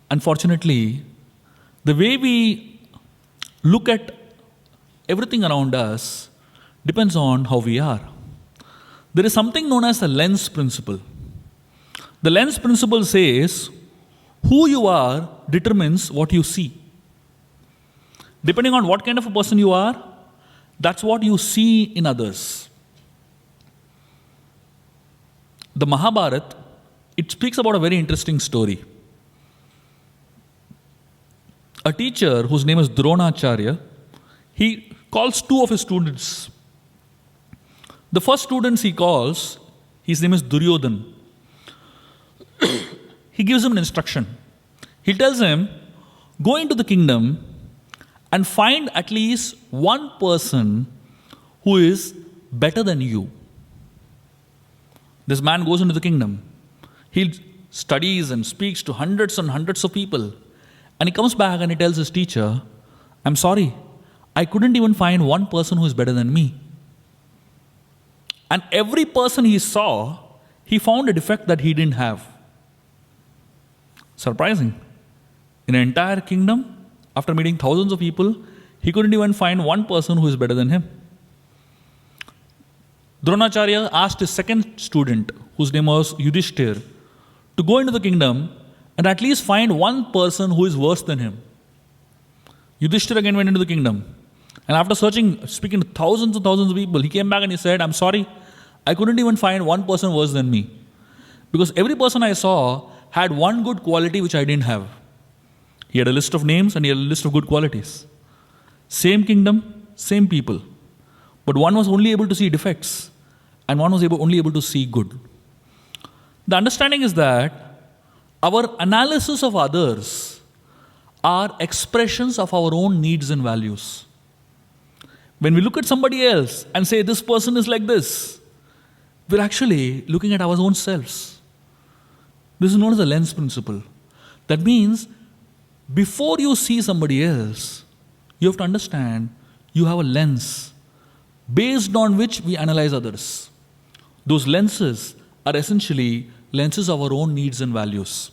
unfortunately, the way we look at everything around us depends on how we are. There is something known as the lens principle. The lens principle says, who you are determines what you see. Depending on what kind of a person you are, that's what you see in others. The Mahabharata, it speaks about a very interesting story. A teacher whose name is Dronacharya, he calls two of his students. The first student he calls, his name is Duryodhan. He gives him an instruction. He tells him, go into the kingdom and find at least one person who is better than you. This man goes into the kingdom. He studies and speaks to hundreds and hundreds of people. And he comes back and he tells his teacher, I'm sorry, I couldn't even find one person who is better than me. And every person he saw, he found a defect that he didn't have. Surprising. In an entire kingdom, after meeting thousands of people, he couldn't even find one person who is better than him. Dronacharya asked his second student, whose name was Yudhishthir, to go into the kingdom and at least find one person who is worse than him. Yudhishthir again went into the kingdom. And after searching, speaking to thousands and thousands of people, he came back and he said, I'm sorry, I couldn't even find one person worse than me. Because every person I saw had one good quality which I didn't have. He had a list of names and he had a list of good qualities. Same kingdom, same people. But one was only able to see defects and one was only able to see good. The understanding is that our analysis of others are expressions of our own needs and values. When we look at somebody else and say, this person is like this, we're actually looking at our own selves. This is known as the lens principle. That means, before you see somebody else, you have to understand you have a lens based on which we analyze others. Those lenses are essentially lenses of our own needs and values.